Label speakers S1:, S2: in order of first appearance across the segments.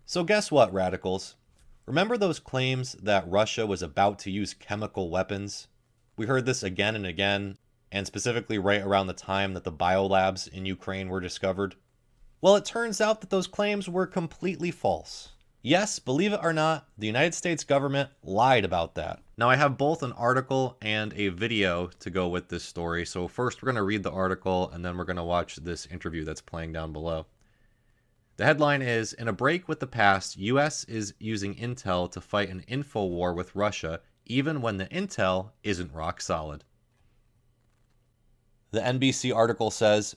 S1: So guess what, radicals? Remember those claims that Russia was about to use chemical weapons? We heard this again and again, and specifically right around the time that the biolabs in Ukraine were discovered. Well, it turns out that those claims were completely false. Yes, believe it or not, the United States government lied about that. Now, I have both an article and a video to go with this story. So first, we're going to read the article, and then we're going to watch this interview that's playing down below. The headline is, in a break with the past, US is using intel to fight an info war with Russia, even when the intel isn't rock solid. The NBC article says,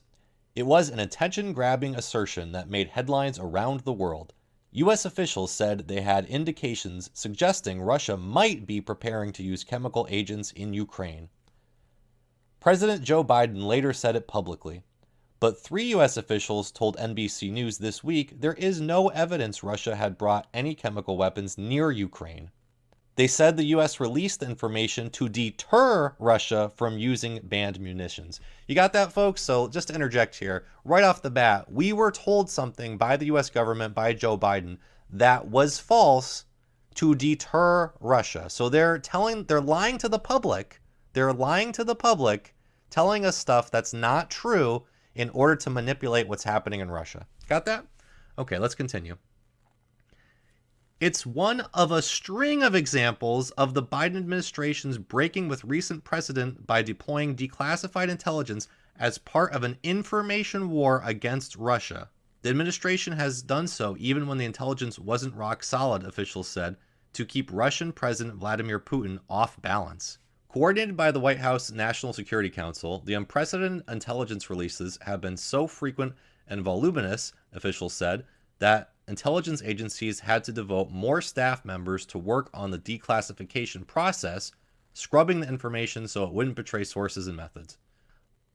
S1: it was an attention-grabbing assertion that made headlines around the world. US officials said they had indications suggesting Russia might be preparing to use chemical agents in Ukraine. President Joe Biden later said it publicly. But 3 U.S. officials told NBC News this week there is no evidence Russia had brought any chemical weapons near Ukraine. They said the U.S. released the information to deter Russia from using banned munitions. You got that, folks? So just to interject here, right off the bat, we were told something by the U.S. government, by Joe Biden, that was false to deter Russia. So they're lying to the public. They're lying to the public, telling us stuff that's not true in order to manipulate what's happening in Russia. Got that? Okay, let's continue. It's one of a string of examples of the Biden administration's breaking with recent precedent by deploying declassified intelligence as part of an information war against Russia. The administration has done so even when the intelligence wasn't rock solid, officials said, to keep Russian President Vladimir Putin off balance. Coordinated by the White House National Security Council, the unprecedented intelligence releases have been so frequent and voluminous, officials said, that intelligence agencies had to devote more staff members to work on the declassification process, scrubbing the information so it wouldn't betray sources and methods.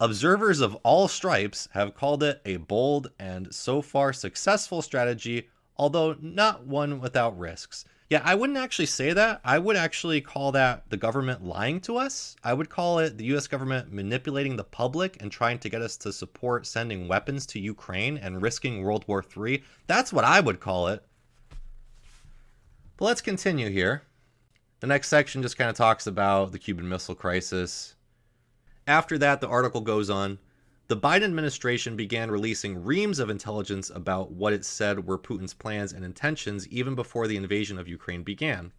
S1: Observers of all stripes have called it a bold and so far successful strategy, although not one without risks. Yeah, I wouldn't actually say that. I would actually call that the government lying to us. I would call it the US government manipulating the public and trying to get us to support sending weapons to Ukraine and risking World War III. That's what I would call it. But let's continue here. The next section just kind of talks about the Cuban Missile Crisis. After that, the article goes on. The Biden administration began releasing reams of intelligence about what it said were Putin's plans and intentions even before the invasion of Ukraine began.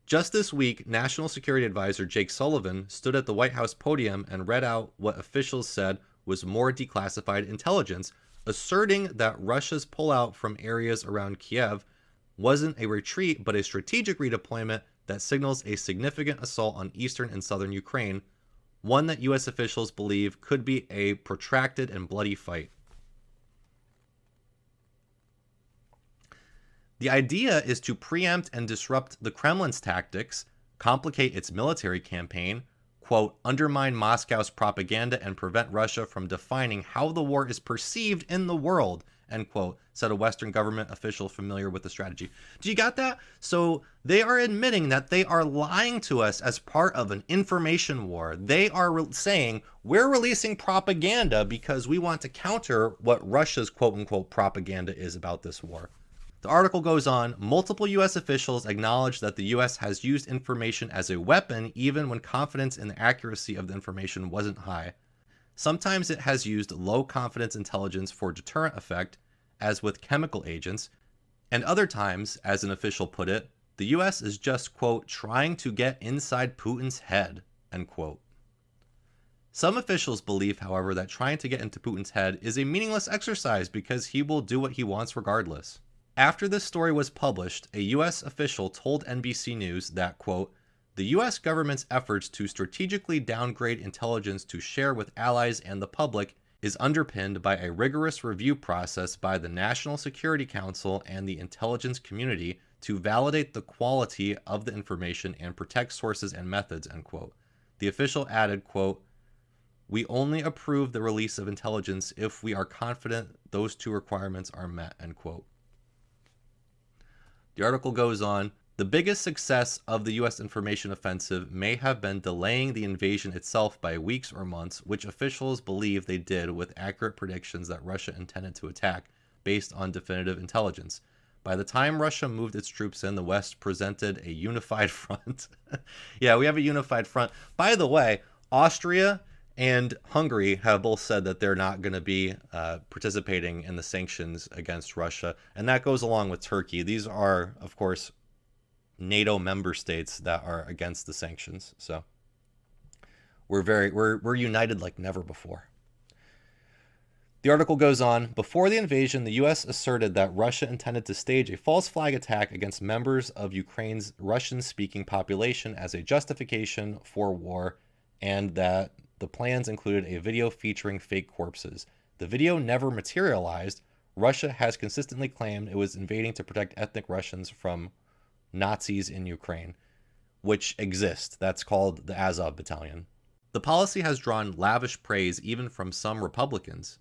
S1: Just this week, National Security Advisor Jake Sullivan stood at the White House podium and read out what officials said was more declassified intelligence, asserting that Russia's pullout from areas around Kiev wasn't a retreat but a strategic redeployment that signals a significant assault on eastern and southern Ukraine, one that U.S. officials believe could be a protracted and bloody fight. The idea is to preempt and disrupt the Kremlin's tactics, complicate its military campaign, quote, undermine Moscow's propaganda and prevent Russia from defining how the war is perceived in the world, end quote, said a Western government official familiar with the strategy. Do you got that? So they are admitting that they are lying to us as part of an information war. They are saying we're releasing propaganda because we want to counter what Russia's quote-unquote propaganda is about this war. The article goes on, multiple U.S. officials acknowledge that the U.S. has used information as a weapon even when confidence in the accuracy of the information wasn't high. Sometimes it has used low-confidence intelligence for deterrent effect, as with chemical agents, and other times, as an official put it, the U.S. is just, quote, trying to get inside Putin's head, end quote. Some officials believe, however, that trying to get into Putin's head is a meaningless exercise because he will do what he wants regardless. After this story was published, a U.S. official told NBC News that, quote, the U.S. government's efforts to strategically downgrade intelligence to share with allies and the public is underpinned by a rigorous review process by the National Security Council and the intelligence community to validate the quality of the information and protect sources and methods, end quote. The official added, quote, we only approve the release of intelligence if we are confident those two requirements are met, end quote. The article goes on, the biggest success of the U.S. information offensive may have been delaying the invasion itself by weeks or months, which officials believe they did with accurate predictions that Russia intended to attack based on definitive intelligence. By the time Russia moved its troops in, the West presented a unified front. Yeah, we have a unified front. By the way, Austria and Hungary have both said that they're not going to be participating in the sanctions against Russia, and that goes along with Turkey. These are, of course, NATO member states that are against the sanctions. So we're united like never before. The article goes on, before the invasion, the U.S. asserted that Russia intended to stage a false flag attack against members of Ukraine's Russian-speaking population as a justification for war, and that the plans included a video featuring fake corpses. The video never materialized. Russia has consistently claimed it was invading to protect ethnic Russians from Nazis in Ukraine, which exist. That's called the Azov Battalion. The policy has drawn lavish praise even from some Republicans.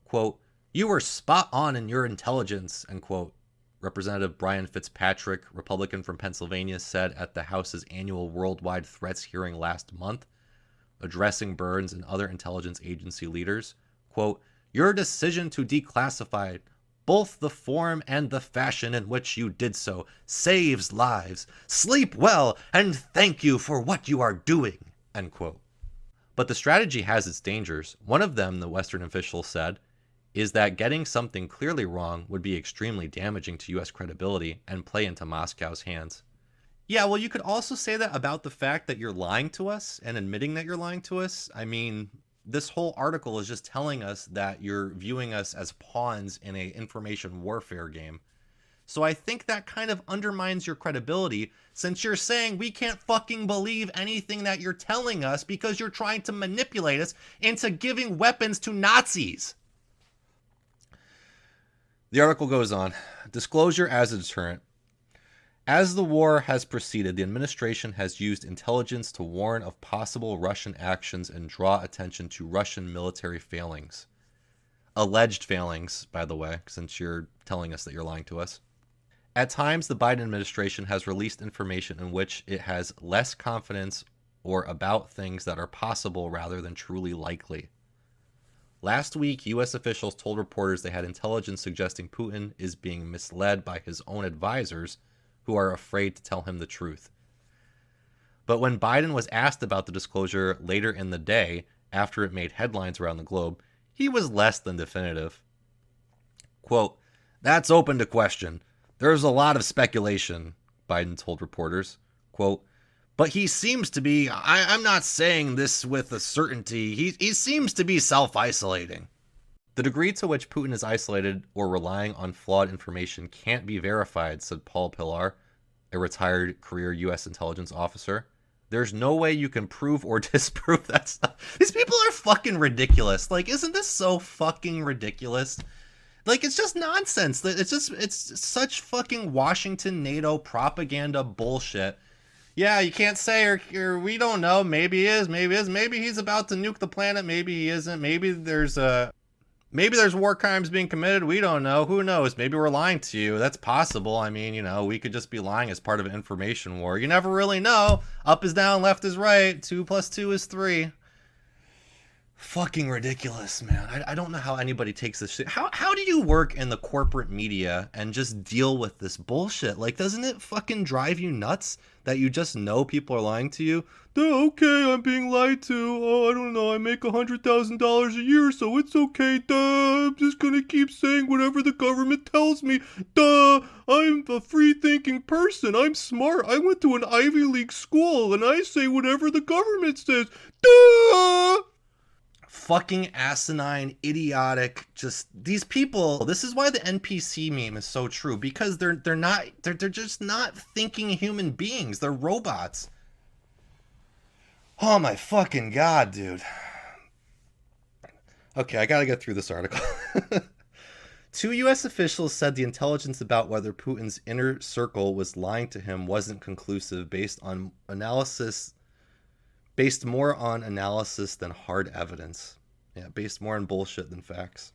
S1: Quote, "You were spot on in your intelligence," end quote. Representative Brian Fitzpatrick, Republican from Pennsylvania, said at the House's annual Worldwide Threats hearing last month, addressing Burns and other intelligence agency leaders, quote, "Your decision to declassify both the form and the fashion in which you did so saves lives. Sleep well and thank you for what you are doing," end quote. But the strategy has its dangers. One of them, the Western official said, is that getting something clearly wrong would be extremely damaging to U.S. credibility and play into Moscow's hands. Yeah, well, you could also say that about the fact that you're lying to us and admitting that you're lying to us. I mean, this whole article is just telling us that you're viewing us as pawns in a information warfare game. So I think that kind of undermines your credibility, since you're saying we can't fucking believe anything that you're telling us because you're trying to manipulate us into giving weapons to Nazis. The article goes on, disclosure as a deterrent. As the war has proceeded, the administration has used intelligence to warn of possible Russian actions and draw attention to Russian military failings. Alleged failings, by the way, since you're telling us that you're lying to us. At times, the Biden administration has released information in which it has less confidence or about things that are possible rather than truly likely. Last week, U.S. officials told reporters they had intelligence suggesting Putin is being misled by his own advisors, who are afraid to tell him the truth. But when Biden was asked about the disclosure later in the day, after it made headlines around the globe, he was less than definitive. Quote, "That's open to question. There's a lot of speculation," Biden told reporters. Quote, "But he seems to be, I'm not saying this with a certainty, he seems to be self-isolating." The degree to which Putin is isolated or relying on flawed information can't be verified, said Paul Pillar, a retired career U.S. intelligence officer. There's no way you can prove or disprove that stuff. These people are fucking ridiculous. Like, isn't this so fucking ridiculous? Like, it's just nonsense. It's such fucking Washington NATO propaganda bullshit. Yeah, you can't say, or we don't know. Maybe he is, maybe he's about to nuke the planet. Maybe he isn't. Maybe there's war crimes being committed. We don't know. Who knows? Maybe we're lying to you. That's possible. I mean, we could just be lying as part of an information war. You never really know. Up is down, left is right. 2 + 2 is 3. Fucking ridiculous, man. I don't know how anybody takes this shit. How do you work in the corporate media and just deal with this bullshit? Like, doesn't it fucking drive you nuts that you just know people are lying to you? Duh, okay, I'm being lied to. Oh, I don't know. I make $100,000 a year, so it's okay. Duh, I'm just gonna keep saying whatever the government tells me. Duh, I'm a free-thinking person. I'm smart. I went to an Ivy League school, and I say whatever the government says. Duh! Fucking asinine, idiotic, just these people. This is why the NPC meme is so true, because they're just not thinking human beings. They're robots. Oh my fucking god, dude. Okay, I gotta get through this article. 2 U.S. officials said the intelligence about whether Putin's inner circle was lying to him wasn't conclusive, based more on analysis than hard evidence. Yeah, based more on bullshit than facts.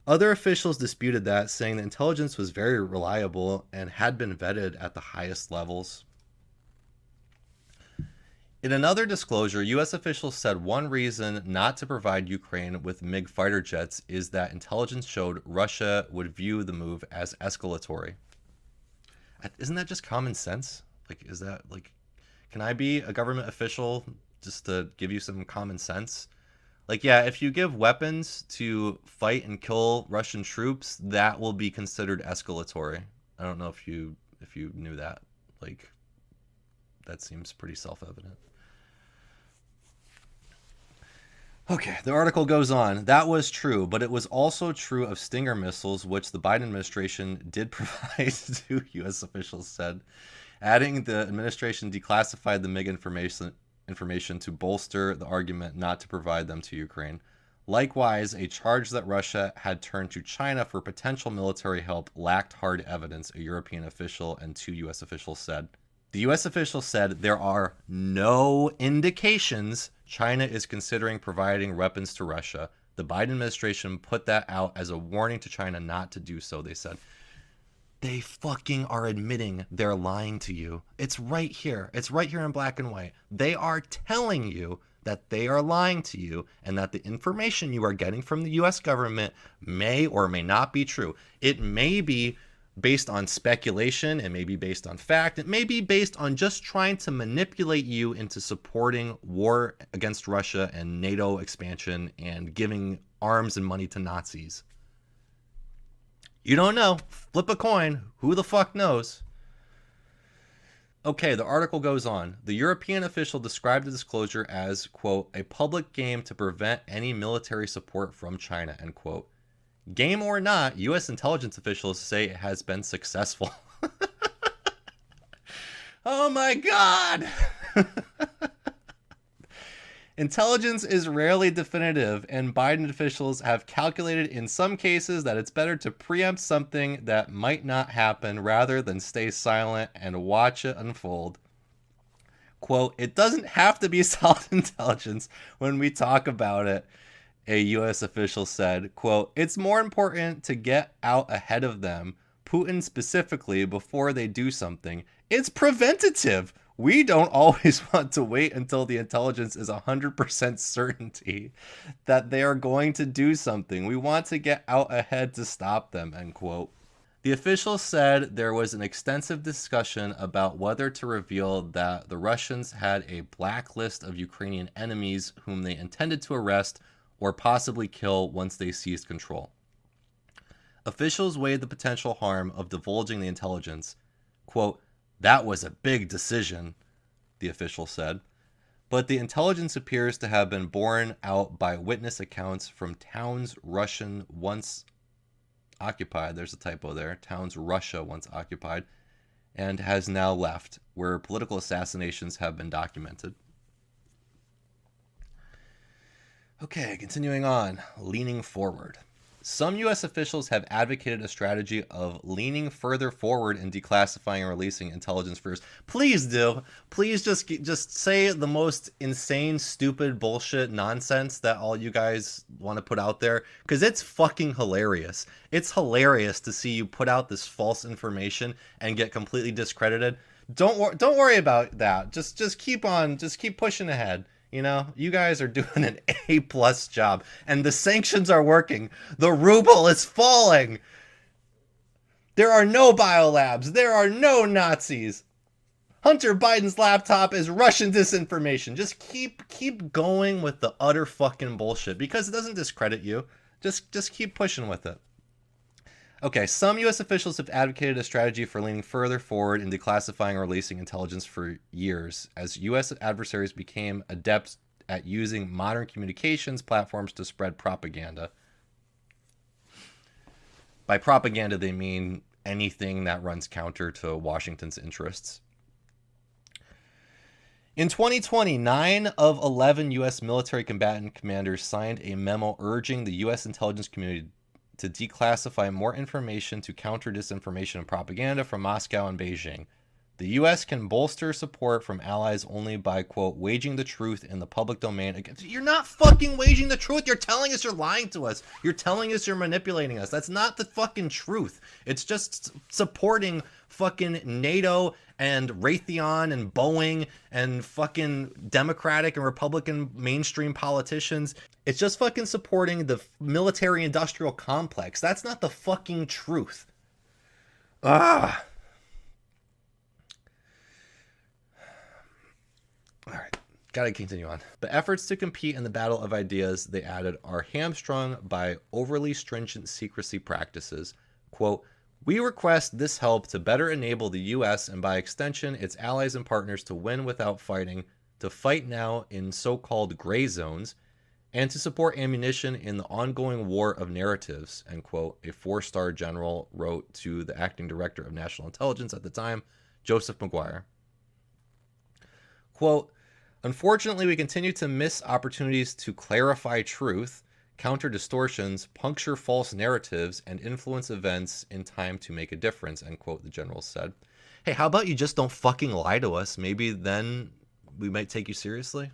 S1: Other officials disputed that, saying the intelligence was very reliable and had been vetted at the highest levels. In another disclosure, U.S. officials said one reason not to provide Ukraine with MiG fighter jets is that intelligence showed Russia would view the move as escalatory. Isn't that just common sense? Like, is that like, can I be a government official just to give you some common sense? Like, yeah, if you give weapons to fight and kill Russian troops, that will be considered escalatory. I don't know if you knew that. Like, that seems pretty self-evident. Okay, the article goes on. That was true, but it was also true of Stinger missiles, which the Biden administration did provide to U.S. officials said, adding the administration declassified the MiG information to bolster the argument not to provide them to Ukraine. Likewise, a charge that Russia had turned to China for potential military help lacked hard evidence, a European official and two U.S. officials said. The U.S. official said there are no indications China is considering providing weapons to Russia. The Biden administration put that out as a warning to China not to do so, they said. They fucking are admitting they're lying to you. It's right here. It's right here in black and white. They are telling you that they are lying to you and that the information you are getting from the U.S. government may or may not be true. It may be based on speculation, it may be based on fact, it may be based on just trying to manipulate you into supporting war against Russia and NATO expansion and giving arms and money to Nazis. You don't know. Flip a coin. Who the fuck knows? Okay, the article goes on. The European official described the disclosure as, quote, a public game to prevent any military support from China, end quote. Game or not, U.S. intelligence officials say it has been successful. Oh my God! Intelligence is rarely definitive, and Biden officials have calculated in some cases that it's better to preempt something that might not happen rather than stay silent and watch it unfold. Quote, it doesn't have to be solid intelligence when we talk about it, a U.S. official said. Quote, it's more important to get out ahead of them, Putin specifically, before they do something. It's preventative. We don't always want to wait until the intelligence is 100% certainty that they are going to do something. We want to get out ahead to stop them, end quote. The official said there was an extensive discussion about whether to reveal that the Russians had a blacklist of Ukrainian enemies whom they intended to arrest or possibly kill once they seized control. Officials weighed the potential harm of divulging the intelligence. Quote, that was a big decision, the official said. But the intelligence appears to have been borne out by witness accounts from towns Russian once occupied. There's a typo there. Towns Russia once occupied and has now left, where political assassinations have been documented. Okay, continuing on, leaning forward. Some U.S. officials have advocated a strategy of leaning further forward in declassifying and releasing intelligence first. Please do. Please just say the most insane, stupid bullshit nonsense that all you guys want to put out there, because it's fucking hilarious. It's hilarious to see you put out this false information and get completely discredited. Don't worry about that. Just keep pushing ahead. You know, you guys are doing an A+ job, and the sanctions are working. The ruble is falling. There are no biolabs. There are no Nazis. Hunter Biden's laptop is Russian disinformation. Just keep going with the utter fucking bullshit, because it doesn't discredit you. Just keep pushing with it. Okay, some U.S. officials have advocated a strategy for leaning further forward in declassifying and releasing intelligence for years, as U.S. adversaries became adept at using modern communications platforms to spread propaganda. By propaganda, they mean anything that runs counter to Washington's interests. In 2020, 9 of 11 U.S. military combatant commanders signed a memo urging the U.S. intelligence community to declassify more information to counter disinformation and propaganda from Moscow and Beijing. The U.S. can bolster support from allies only by, quote, waging the truth in the public domain. You're not fucking waging the truth. You're telling us you're lying to us. You're telling us you're manipulating us. That's not the fucking truth. It's just supporting fucking NATO and Raytheon and Boeing and fucking Democratic and Republican mainstream politicians. It's just fucking supporting the military industrial complex. That's not the fucking truth. Ah. Gotta continue on. But efforts to compete in the battle of ideas, they added, are hamstrung by overly stringent secrecy practices. Quote, we request this help to better enable the U.S. and by extension its allies and partners to win without fighting, to fight now in so-called gray zones, and to support ammunition in the ongoing war of narratives, end quote, a 4-star general wrote to the acting director of national intelligence at the time, Joseph McGuire. Quote, unfortunately, we continue to miss opportunities to clarify truth, counter distortions, puncture false narratives, and influence events in time to make a difference, end quote, the general said. Hey, how about you just don't fucking lie to us? Maybe then we might take you seriously.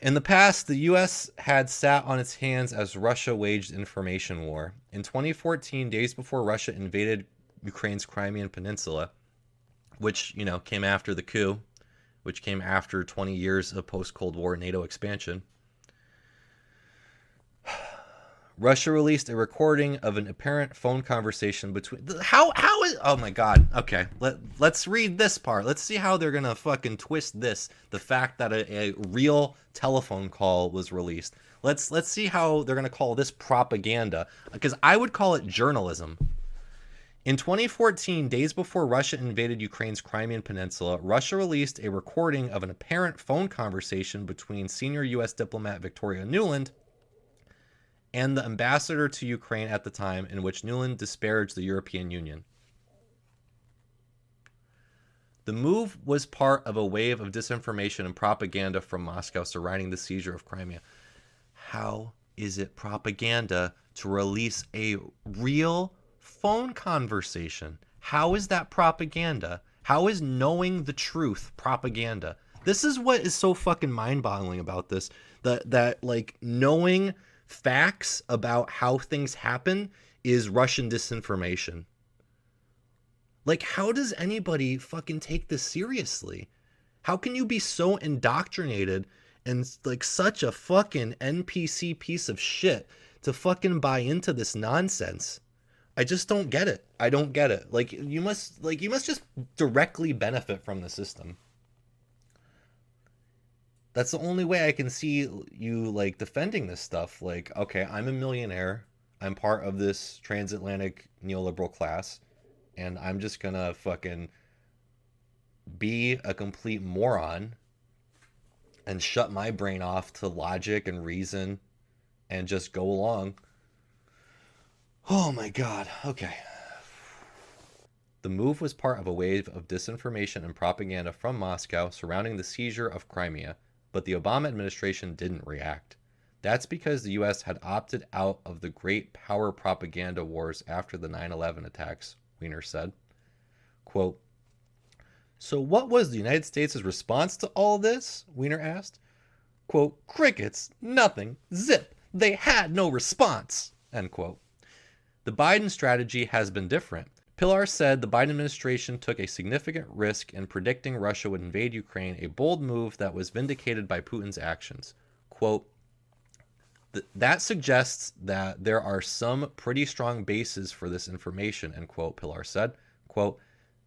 S1: In the past, the U.S. had sat on its hands as Russia waged information war. In 2014, days before Russia invaded Ukraine's Crimean Peninsula, which, came after the coup, which came after 20 years of post-Cold War NATO expansion, Russia released a recording of an apparent phone conversation between... How is... Oh my god. Okay, let's read this part. Let's see how they're gonna fucking twist this. The fact that a real telephone call was released. Let's see how they're gonna call this propaganda. Because I would call it journalism. In 2014, days before Russia invaded Ukraine's Crimean Peninsula, Russia released a recording of an apparent phone conversation between senior U.S. diplomat Victoria Nuland and the ambassador to Ukraine at the time, in which Nuland disparaged the European Union. The move was part of a wave of disinformation and propaganda from Moscow surrounding the seizure of Crimea. How is it propaganda to release a real phone conversation? How is that propaganda? How is knowing the truth propaganda? This is what is so fucking mind-boggling about this. That like knowing facts about how things happen is Russian disinformation. Like, how does anybody fucking take this seriously? How can you be so indoctrinated and like such a fucking NPC piece of shit to fucking buy into this nonsense? I just don't get it. I don't get it. Like, you must just directly benefit from the system. That's the only way I can see you, like, defending this stuff. Like, okay, I'm a millionaire. I'm part of this transatlantic neoliberal class. And I'm just gonna fucking be a complete moron and shut my brain off to logic and reason and just go along. Oh my god. Okay. The move was part of a wave of disinformation and propaganda from Moscow surrounding the seizure of Crimea. But the Obama administration didn't react. That's because the U.S. had opted out of the great power propaganda wars after the 9/11 attacks, Weiner said. Quote, so what was the United States' response to all this? Weiner asked. Quote, crickets, nothing, zip, they had no response, end quote. The Biden strategy has been different. Pilar said the Biden administration took a significant risk in predicting Russia would invade Ukraine, a bold move that was vindicated by Putin's actions. Quote, that suggests that there are some pretty strong bases for this information, end quote, Pilar said. Quote,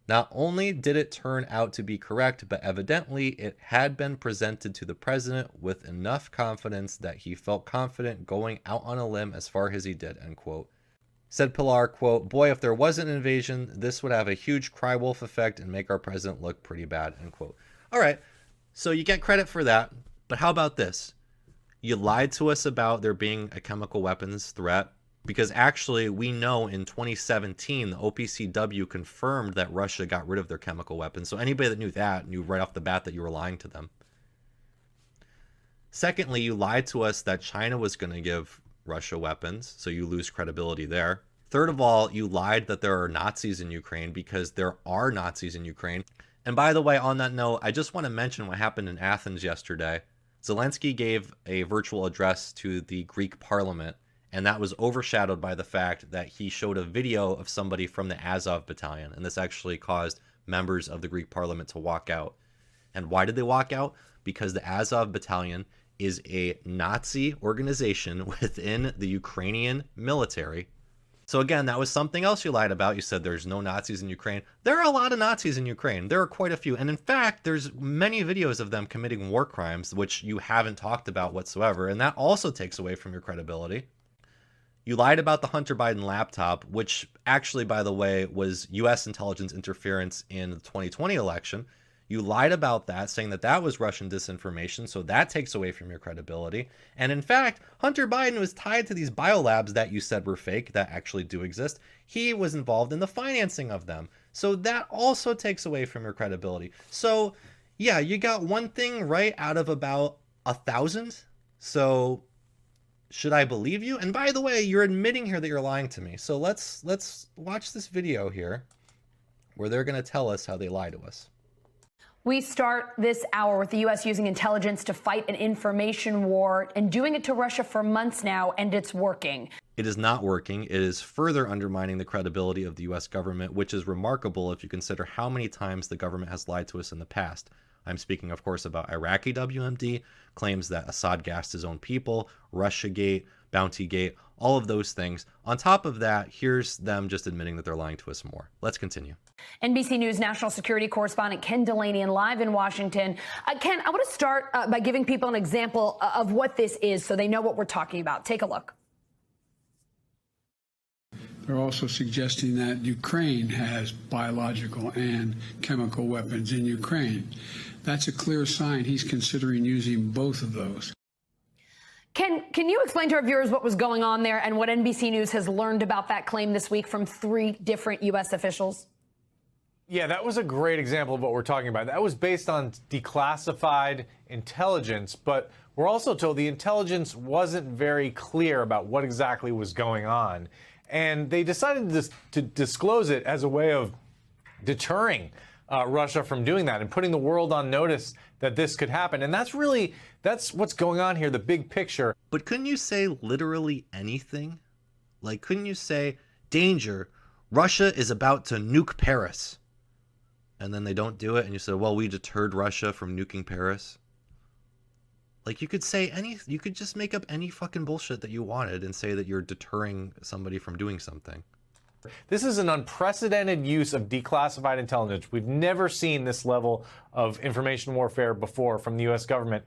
S1: not only did it turn out to be correct, but evidently it had been presented to the president with enough confidence that he felt confident going out on a limb as far as he did, end quote. Said Pilar, quote, boy, if there was an invasion, this would have a huge cry wolf effect and make our president look pretty bad, end quote. All right, so you get credit for that, but how about this? You lied to us about there being a chemical weapons threat, because actually we know in 2017, the OPCW confirmed that Russia got rid of their chemical weapons, so anybody that knew that knew right off the bat that you were lying to them. Secondly, you lied to us that China was going to give Russia weapons, so you lose credibility there. Third of all, you lied that there are Nazis in Ukraine, because there are Nazis in Ukraine. And by the way, on that note, I just want to mention what happened in Athens yesterday. Zelensky gave a virtual address to the Greek parliament, and that was overshadowed by the fact that he showed a video of somebody from the Azov battalion, and this actually caused members of the Greek parliament to walk out. And why did they walk out? Because the Azov battalion is a Nazi organization within the Ukrainian military, So again, that was something else you lied about. You said there's no Nazis in Ukraine. There are a lot of Nazis in Ukraine. There are quite a few. And in fact, there's many videos of them committing war crimes, which you haven't talked about whatsoever. And that also takes away from your credibility. You lied about the Hunter Biden laptop, which actually, by the way, was U.S. intelligence interference in the 2020 election. You lied about that, saying that that was Russian disinformation, so that takes away from your credibility. And in fact, Hunter Biden was tied to these biolabs that you said were fake, that actually do exist. He was involved in the financing of them. So that also takes away from your credibility. So yeah, you got one thing right out of about 1,000. So should I believe you? And by the way, you're admitting here that you're lying to me. So let's watch this video here where they're going to tell us how they lie to us.
S2: We start this hour with the U.S. using intelligence to fight an information war and doing it to Russia for months now, and it's working.
S1: It is not working. It is further undermining the credibility of the U.S. government, which is remarkable if you consider how many times the government has lied to us in the past. I'm speaking, of course, about Iraqi WMD, claims that Assad gassed his own people, Russiagate, Bountygate, all of those things. On top of that, here's them just admitting that they're lying to us more. Let's continue.
S2: NBC News national security correspondent Ken Delaney live in Washington. Ken, I want to start by giving people an example of what this is so they know what we're talking about. Take a look.
S3: They're also suggesting that Ukraine has biological and chemical weapons in Ukraine. That's a clear sign he's considering using both of those.
S2: Ken, can you explain to our viewers what was going on there and what NBC News has learned about that claim this week from 3 different U.S. officials?
S4: Yeah, that was a great example of what we're talking about. That was based on declassified intelligence, but we're also told the intelligence wasn't very clear about what exactly was going on. And they decided to disclose it as a way of deterring Russia from doing that and putting the world on notice that this could happen. And that's what's going on here, the big picture.
S1: But couldn't you say literally anything? Like, couldn't you say, danger, Russia is about to nuke Paris? And then they don't do it, and you say, well, we deterred Russia from nuking Paris. Like, you could say you could just make up any fucking bullshit that you wanted and say that you're deterring somebody from doing something.
S4: This is an unprecedented use of declassified intelligence. We've never seen this level of information warfare before from the U.S. government.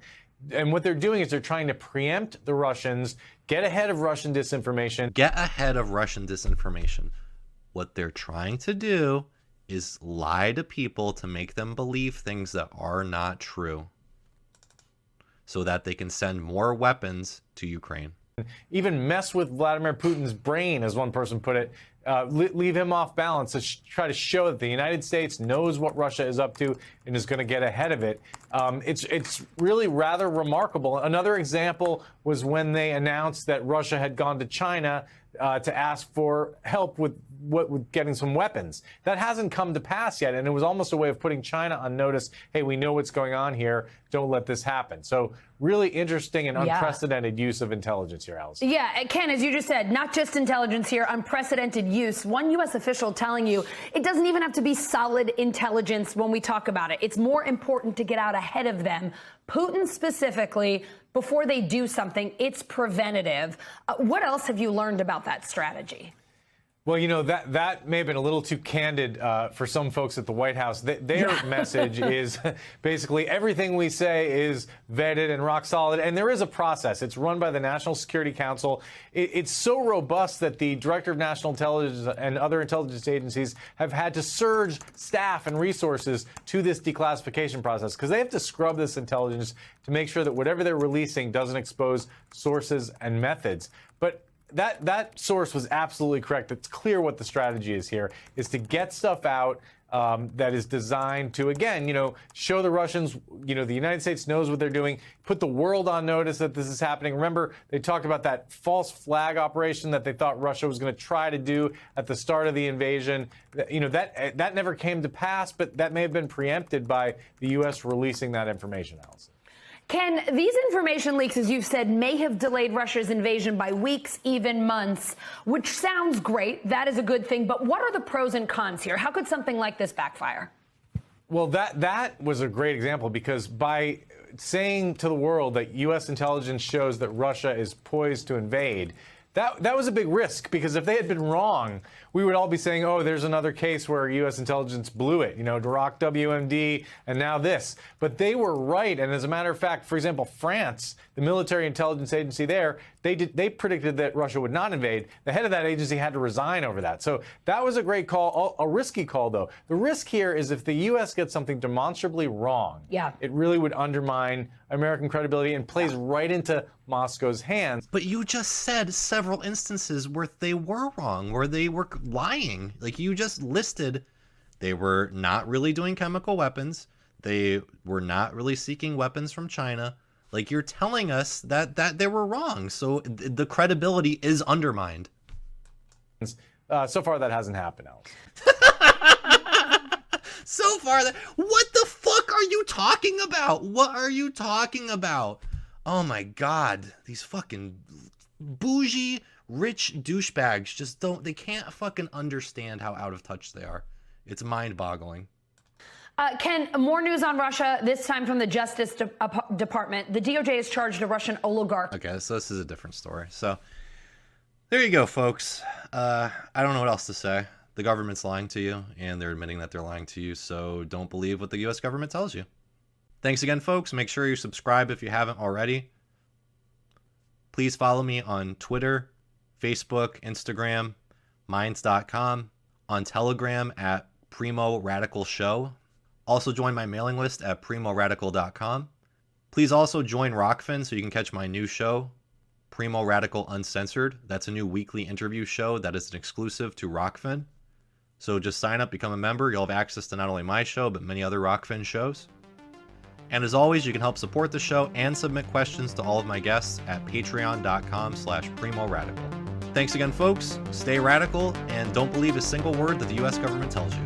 S4: And what they're doing is they're trying to preempt the Russians, get ahead of Russian disinformation.
S1: Get ahead of Russian disinformation. What they're trying to do is lie to people to make them believe things that are not true, so that they can send more weapons to Ukraine.
S4: Even mess with Vladimir Putin's brain, as one person put it, leave him off balance to try to show that the United States knows what Russia is up to and is going to get ahead of it. It's really rather remarkable. Another example was when they announced that Russia had gone to China to ask for help with getting some weapons. That hasn't come to pass yet, and it was almost a way of putting China on notice. Hey, we know what's going on here. Don't let this happen. So really interesting and unprecedented use of intelligence here, Allison.
S2: Yeah, Ken, as you just said, not just intelligence here, unprecedented use. One U.S. official telling you it doesn't even have to be solid intelligence when we talk about it. It's more important to get out ahead of them. Putin specifically, before they do something, it's preventative. What else have you learned about that strategy?
S4: Well, you know, that may have been a little too candid for some folks at the White House. Their message is basically everything we say is vetted and rock solid. And there is a process. It's run by the National Security Council. It's so robust that the Director of National Intelligence and other intelligence agencies have had to surge staff and resources to this declassification process because they have to scrub this intelligence to make sure that whatever they're releasing doesn't expose sources and methods. But that source was absolutely correct. It's clear what the strategy is here, is to get stuff out that is designed to, again, show the Russians, the United States knows what they're doing, put the world on notice that this is happening. Remember, they talked about that false flag operation that they thought Russia was going to try to do at the start of the invasion. That never came to pass, but that may have been preempted by the U.S. releasing that information, Allison.
S2: Ken, these information leaks, as you've said, may have delayed Russia's invasion by weeks, even months, which sounds great. That is a good thing. But what are the pros and cons here? How could something like this backfire?
S4: Well, that was a great example because by saying to the world that U.S. intelligence shows that Russia is poised to invade, that was a big risk, because if they had been wrong, we would all be saying, oh, there's another case where U.S. intelligence blew it, Iraq WMD, and now this. But they were right. And as a matter of fact, for example, France, the military intelligence agency there, they predicted that Russia would not invade. The head of that agency had to resign over that. So that was a great call, a risky call, though. The risk here is if the U.S. gets something demonstrably wrong, it really would undermine American credibility and plays right into Moscow's hands.
S1: But you just said several instances where they were wrong, where they were lying. Like, you just listed, they were not really doing chemical weapons. They were not really seeking weapons from China. Like, you're telling us that they were wrong. So the credibility is undermined.
S4: So far, that hasn't happened, Alex.
S1: So far, what the fuck are you talking about? What are you talking about? Oh my God, these fucking bougie, rich douchebags just they can't fucking understand how out of touch they are. It's mind-boggling.
S2: Ken, more news on Russia, this time from the Justice Department. The DOJ has charged a Russian oligarch.
S1: Okay, so this is a different story. So there you go, folks. I don't know what else to say. The government's lying to you, and they're admitting that they're lying to you, so don't believe what the U.S. government tells you. Thanks again, folks. Make sure you subscribe if you haven't already. Please follow me on Twitter, Facebook, Instagram, Minds.com, on Telegram at Primo Radical Show. Also join my mailing list at PrimoRadical.com. Please also join Rockfin so you can catch my new show, Primo Radical Uncensored. That's a new weekly interview show that is an exclusive to Rockfin. So just sign up, become a member. You'll have access to not only my show, but many other Rockfin shows. And as always, you can help support the show and submit questions to all of my guests at patreon.com/PrimoRadical. Thanks again, folks. Stay radical and don't believe a single word that the U.S. government tells you.